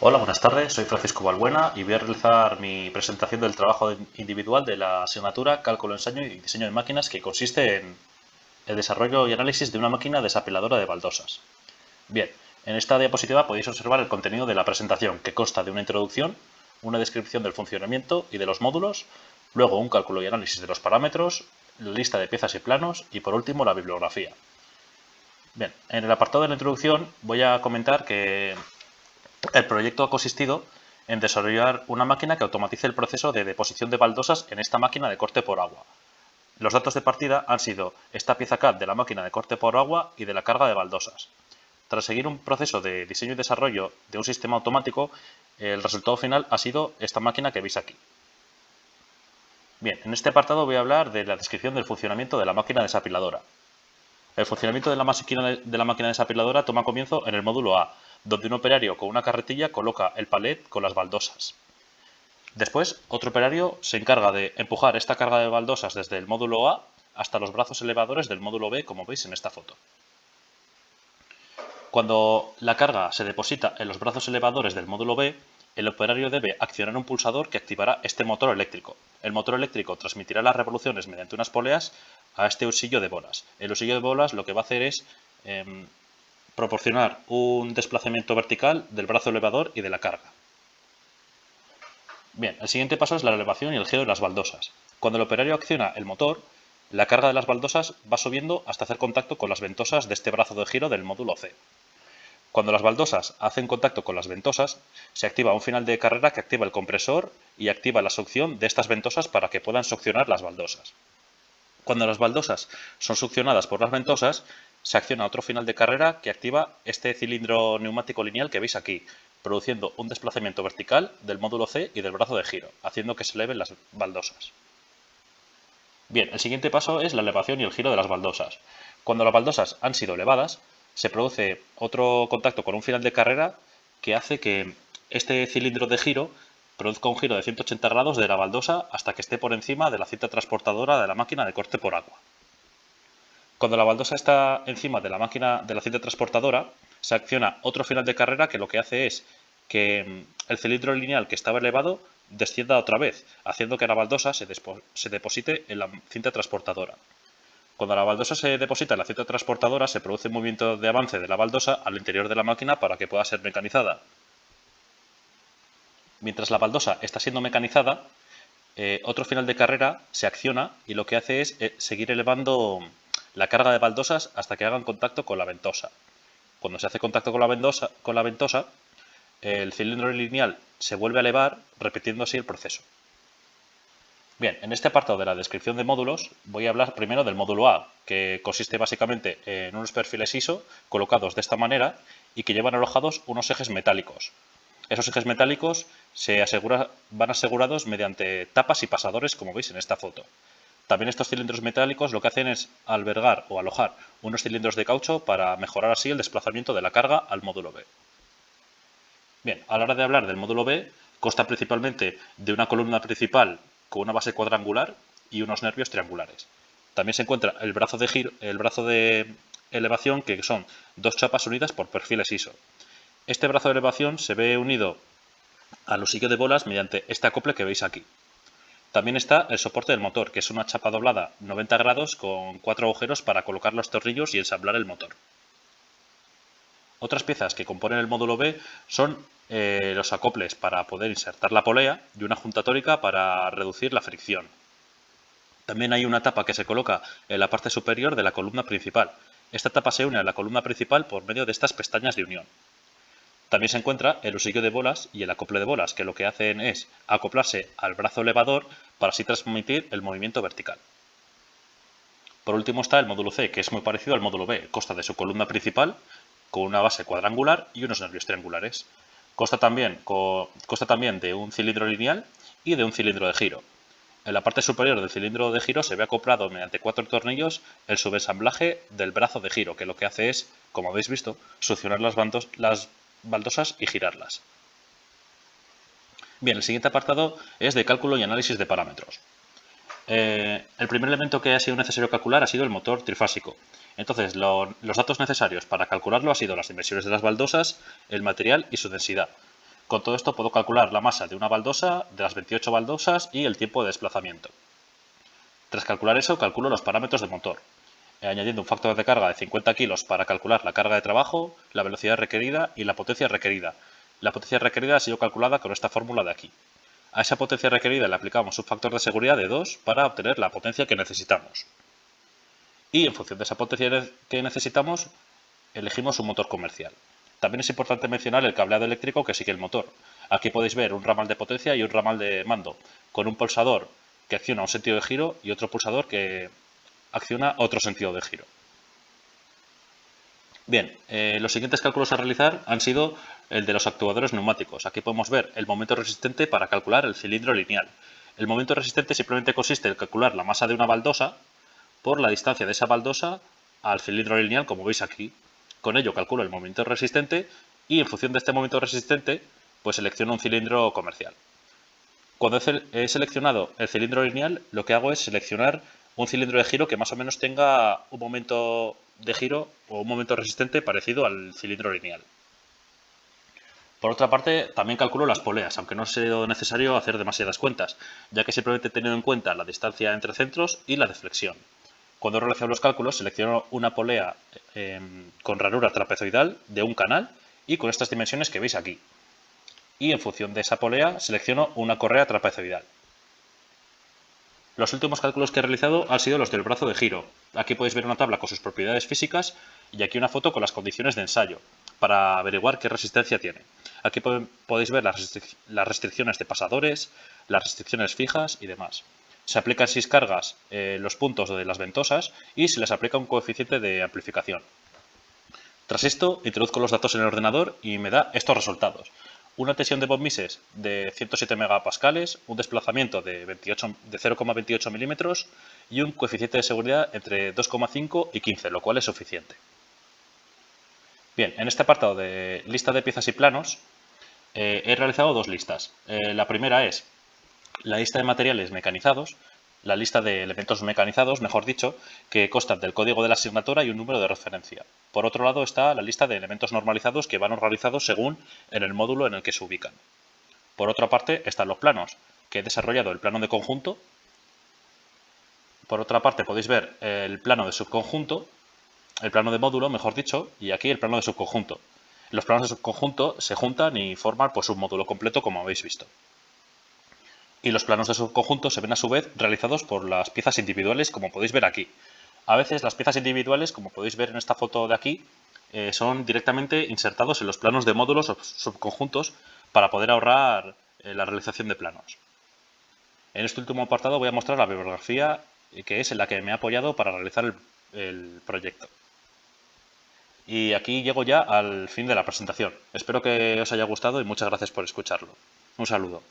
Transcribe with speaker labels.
Speaker 1: Hola, buenas tardes. Soy Francisco Balbuena y voy a realizar mi presentación del trabajo individual de la asignatura Cálculo, Ensayo y Diseño de Máquinas, que consiste en el desarrollo y análisis de una máquina desapiladora de baldosas. Bien, en esta diapositiva podéis observar el contenido de la presentación, que consta de una introducción, una descripción del funcionamiento y de los módulos, luego un cálculo y análisis de los parámetros, la lista de piezas y planos y por último la bibliografía. Bien, en el apartado de la introducción voy a comentar que el proyecto ha consistido en desarrollar una máquina que automatice el proceso de deposición de baldosas en esta máquina de corte por agua. Los datos de partida han sido esta pieza CAD de la máquina de corte por agua y de la carga de baldosas. Tras seguir un proceso de diseño y desarrollo de un sistema automático, el resultado final ha sido esta máquina que veis aquí. Bien, en este apartado voy a hablar de la descripción del funcionamiento de la máquina desapiladora. El funcionamiento de la máquina desapiladora toma comienzo en el módulo A, donde un operario con una carretilla coloca el palet con las baldosas. Después, otro operario se encarga de empujar esta carga de baldosas desde el módulo A hasta los brazos elevadores del módulo B, como veis en esta foto. Cuando la carga se deposita en los brazos elevadores del módulo B, el operario debe accionar un pulsador que activará este motor eléctrico. El motor eléctrico transmitirá las revoluciones mediante unas poleas a este husillo de bolas. El husillo de bolas lo que va a hacer es proporcionar un desplazamiento vertical del brazo elevador y de la carga. Bien, el siguiente paso es la elevación y el giro de las baldosas. Cuando el operario acciona el motor, la carga de las baldosas va subiendo hasta hacer contacto con las ventosas de este brazo de giro del módulo C. Cuando las baldosas hacen contacto con las ventosas, se activa un final de carrera que activa el compresor y activa la succión de estas ventosas para que puedan succionar las baldosas. Cuando las baldosas son succionadas por las ventosas, se acciona otro final de carrera que activa este cilindro neumático lineal que veis aquí, produciendo un desplazamiento vertical del módulo C y del brazo de giro, haciendo que se eleven las baldosas. Bien, el siguiente paso es la elevación y el giro de las baldosas. Cuando las baldosas han sido elevadas, se produce otro contacto con un final de carrera que hace que este cilindro de giro produzca un giro de 180 grados de la baldosa hasta que esté por encima de la cinta transportadora de la máquina de corte por agua. Cuando la baldosa está encima de la máquina de la cinta transportadora, se acciona otro final de carrera que lo que hace es que el cilindro lineal que estaba elevado descienda otra vez, haciendo que la baldosa se deposite en la cinta transportadora. Cuando la baldosa se deposita en la cinta transportadora, se produce un movimiento de avance de la baldosa al interior de la máquina para que pueda ser mecanizada. Mientras la baldosa está siendo mecanizada, otro final de carrera se acciona y lo que hace es seguir elevando la carga de baldosas hasta que hagan contacto con la ventosa. Cuando se hace contacto con la ventosa, el cilindro lineal se vuelve a elevar, repitiendo así el proceso. Bien, en este apartado de la descripción de módulos voy a hablar primero del módulo A, que consiste básicamente en unos perfiles ISO colocados de esta manera y que llevan alojados unos ejes metálicos. Esos ejes metálicos van asegurados mediante tapas y pasadores, como veis en esta foto. También estos cilindros metálicos lo que hacen es albergar o alojar unos cilindros de caucho para mejorar así el desplazamiento de la carga al módulo B. Bien, a la hora de hablar del módulo B, consta principalmente de una columna principal con una base cuadrangular y unos nervios triangulares. También se encuentra el brazo de elevación, que son dos chapas unidas por perfiles ISO. Este brazo de elevación se ve unido al husillo de bolas mediante este acople que veis aquí. También está el soporte del motor, que es una chapa doblada 90 grados con 4 agujeros para colocar los tornillos y ensamblar el motor. Otras piezas que componen el módulo B son los acoples para poder insertar la polea y una junta tórica para reducir la fricción. También hay una tapa que se coloca en la parte superior de la columna principal. Esta tapa se une a la columna principal por medio de estas pestañas de unión. También se encuentra el husillo de bolas y el acople de bolas, que lo que hacen es acoplarse al brazo elevador para así transmitir el movimiento vertical. Por último está el módulo C, que es muy parecido al módulo B. Consta de su columna principal, con una base cuadrangular y unos nervios triangulares. Consta también de un cilindro lineal y de un cilindro de giro. En la parte superior del cilindro de giro se ve acoplado mediante 4 tornillos el subensamblaje del brazo de giro, que lo que hace es, como habéis visto, succionar las baldosas y girarlas. Bien, el siguiente apartado es de cálculo y análisis de parámetros. El primer elemento que ha sido necesario calcular ha sido el motor trifásico. Entonces, los datos necesarios para calcularlo han sido las dimensiones de las baldosas, el material y su densidad. Con todo esto puedo calcular la masa de una baldosa, de las 28 baldosas y el tiempo de desplazamiento. Tras calcular eso, calculo los parámetros del motor, añadiendo un factor de carga de 50 kilos para calcular la carga de trabajo, la velocidad requerida y la potencia requerida. La potencia requerida ha sido calculada con esta fórmula de aquí. A esa potencia requerida le aplicamos un factor de seguridad de 2 para obtener la potencia que necesitamos. Y en función de esa potencia que necesitamos, elegimos un motor comercial. También es importante mencionar el cableado eléctrico que sigue el motor. Aquí podéis ver un ramal de potencia y un ramal de mando, con un pulsador que acciona un sentido de giro y otro pulsador que acciona otro sentido de giro. Bien, los siguientes cálculos a realizar han sido el de los actuadores neumáticos. Aquí podemos ver el momento resistente para calcular el cilindro lineal. El momento resistente simplemente consiste en calcular la masa de una baldosa por la distancia de esa baldosa al cilindro lineal, como veis aquí. Con ello calculo el momento resistente y en función de este momento resistente, pues selecciono un cilindro comercial. Cuando he seleccionado el cilindro lineal, lo que hago es seleccionar un cilindro de giro que más o menos tenga un momento de giro o un momento resistente parecido al cilindro lineal. Por otra parte, también calculo las poleas, aunque no ha sido necesario hacer demasiadas cuentas, ya que simplemente he tenido en cuenta la distancia entre centros y la deflexión. Cuando he realizado los cálculos, selecciono una polea con ranura trapezoidal de un canal y con estas dimensiones que veis aquí. Y en función de esa polea, selecciono una correa trapezoidal. Los últimos cálculos que he realizado han sido los del brazo de giro. Aquí podéis ver una tabla con sus propiedades físicas y aquí una foto con las condiciones de ensayo, para averiguar qué resistencia tiene. Aquí podéis ver las restricciones de pasadores, las restricciones fijas y demás. Se aplican 6 cargas los puntos de las ventosas y se les aplica un coeficiente de amplificación. Tras esto, introduzco los datos en el ordenador y me da estos resultados. Una tensión de Von Mises de 107 megapascales, un desplazamiento de 0,28 milímetros y un coeficiente de seguridad entre 2,5 y 15, lo cual es suficiente. Bien, en este apartado de lista de piezas y planos he realizado dos listas. La primera es la lista de materiales mecanizados, la lista de elementos mecanizados, mejor dicho, que constan del código de la asignatura y un número de referencia. Por otro lado está la lista de elementos normalizados que van organizados según en el módulo en el que se ubican. Por otra parte están los planos, que he desarrollado el plano de conjunto. Por otra parte podéis ver el plano de subconjunto, el plano de módulo, mejor dicho, y aquí el plano de subconjunto. Los planos de subconjunto se juntan y forman pues, un módulo completo, como habéis visto. Y los planos de subconjunto se ven a su vez realizados por las piezas individuales, como podéis ver aquí. A veces las piezas individuales, como podéis ver en esta foto de aquí, son directamente insertados en los planos de módulos o subconjuntos para poder ahorrar la realización de planos. En este último apartado voy a mostrar la bibliografía que es en la que me he apoyado para realizar el proyecto. Y aquí llego ya al fin de la presentación. Espero que os haya gustado y muchas gracias por escucharlo. Un saludo.